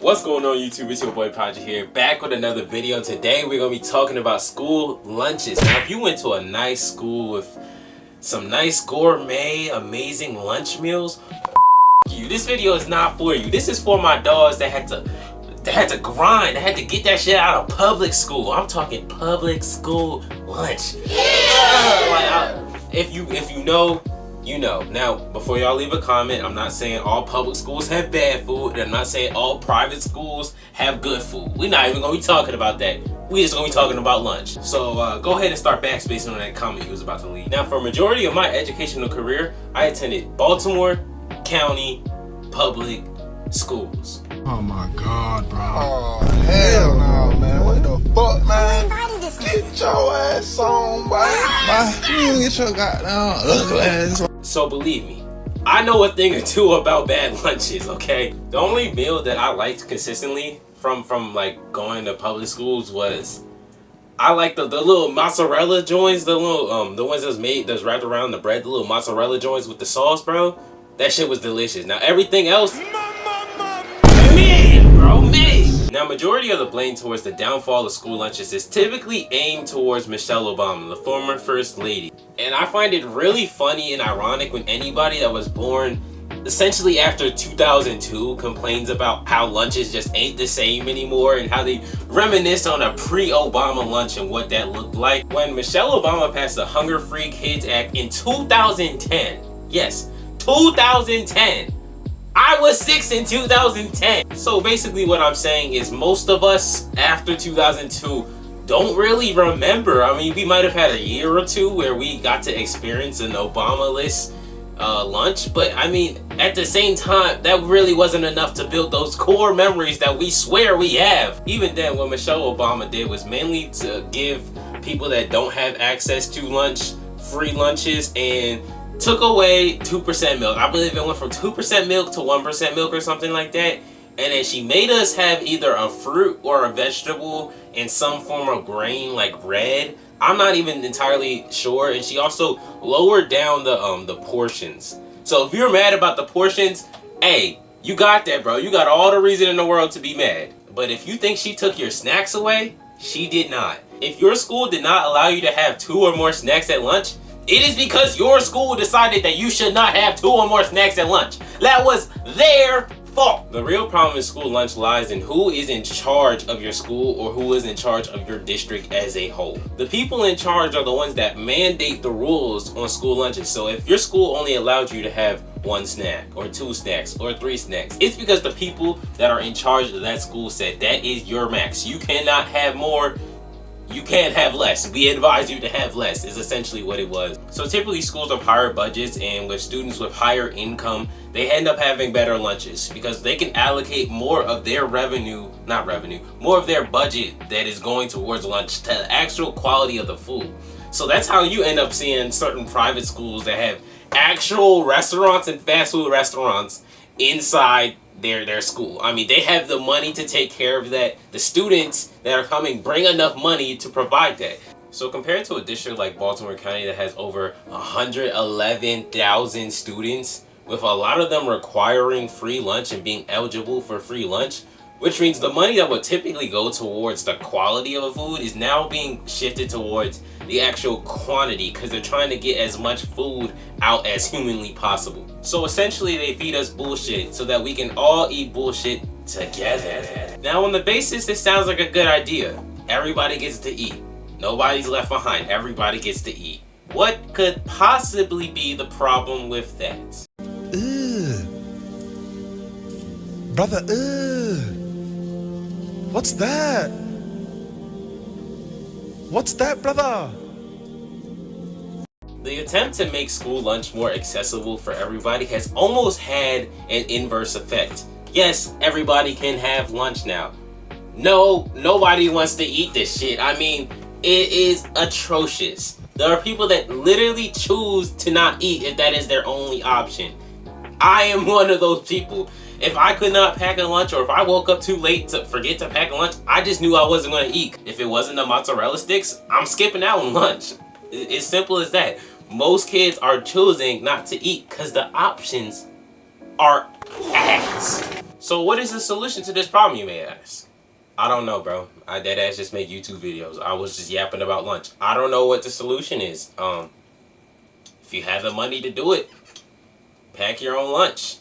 What's going on YouTube? It's your boy Project here, back with another video. Today we're going to be talking about school lunches. Now if you went to a nice school with some nice gourmet, amazing lunch meals, you. This video is not for you. This is for my dogs that had to grind, that had to get that shit out of public school. I'm talking public school lunch. Yeah! If you know, you know. Now, before y'all leave a comment, I'm not saying all public schools have bad food, and I'm not saying all private schools have good food. We're not even gonna be talking about that. We just gonna be talking about lunch. So go ahead and start backspacing on that comment you was about to leave. Now, for a majority of my educational career, I attended Baltimore County public schools. Oh my God, bro. Oh, hell no, man. What the fuck, man? Get your ass on, boy. You get your goddamn ugly ass. So believe me, I know a thing or two about bad lunches, okay? The only meal that I liked consistently from like going to public schools was I like the little mozzarella joints, the little the ones that's wrapped around the bread, the little mozzarella joints with the sauce, bro. That shit was delicious. Now everything else, Now, majority of the blame towards the downfall of school lunches is typically aimed towards Michelle Obama, the former First Lady. And I find it really funny and ironic when anybody that was born essentially after 2002 complains about how lunches just ain't the same anymore and how they reminisce on a pre-Obama lunch and what that looked like. When Michelle Obama passed the Hunger-Free Kids Act in 2010, yes, 2010. I was 6 in 2010. So basically what I'm saying is most of us after 2002 don't really remember. I mean, we might have had a year or two where we got to experience an Obama-less lunch, but I mean, at the same time, that really wasn't enough to build those core memories that we swear we have. Even then, what Michelle Obama did was mainly to give people that don't have access to lunch free lunches and took away 2% milk. I believe it went from 2% milk to 1% milk or something like that. And then she made us have either a fruit or a vegetable in some form of grain like bread. I'm not even entirely sure. And she also lowered down the portions. So if you're mad about the portions, hey, you got that, bro. You got all the reason in the world to be mad. But if you think she took your snacks away, she did not. If your school did not allow you to have 2 or more snacks at lunch, it is because your school decided that you should not have 2 or more snacks at lunch. That was their fault. The real problem in school lunch lies in who is in charge of your school or who is in charge of your district as a whole. The people in charge are the ones that mandate the rules on school lunches. So if your school only allowed you to have 1 snack or 2 snacks or 3 snacks, it's because the people that are in charge of that school said that is your max. You cannot have more. You can't have less. We advise you to have less is essentially what it was. So typically schools have higher budgets, and with students with higher income, they end up having better lunches because they can allocate more of their more of their budget that is going towards lunch to the actual quality of the food. So that's how you end up seeing certain private schools that have actual restaurants and fast food restaurants inside their school. I mean, they have the money to take care of that. The students that are coming bring enough money to provide that. So compared to a district like Baltimore County that has over 111,000 students, with a lot of them requiring free lunch and being eligible for free lunch, which means the money that would typically go towards the quality of a food is now being shifted towards the actual quantity because they're trying to get as much food out as humanly possible. So essentially they feed us bullshit so that we can all eat bullshit together. Now on the basis, this sounds like a good idea. Everybody gets to eat. Nobody's left behind. Everybody gets to eat. What could possibly be the problem with that? Brother, what's that? What's that, brother? The attempt to make school lunch more accessible for everybody has almost had an inverse effect. Yes, everybody can have lunch now. No, nobody wants to eat this shit. I mean, it is atrocious. There are people that literally choose to not eat if that is their only option. I am one of those people. If I could not pack a lunch, or if I woke up too late to forget to pack a lunch, I just knew I wasn't going to eat. If it wasn't the mozzarella sticks, I'm skipping out on lunch. It's simple as that. Most kids are choosing not to eat because the options are ass. So what is the solution to this problem, you may ask? I don't know, bro. I deadass just make YouTube videos. I was just yapping about lunch. I don't know what the solution is. If you have the money to do it, pack your own lunch.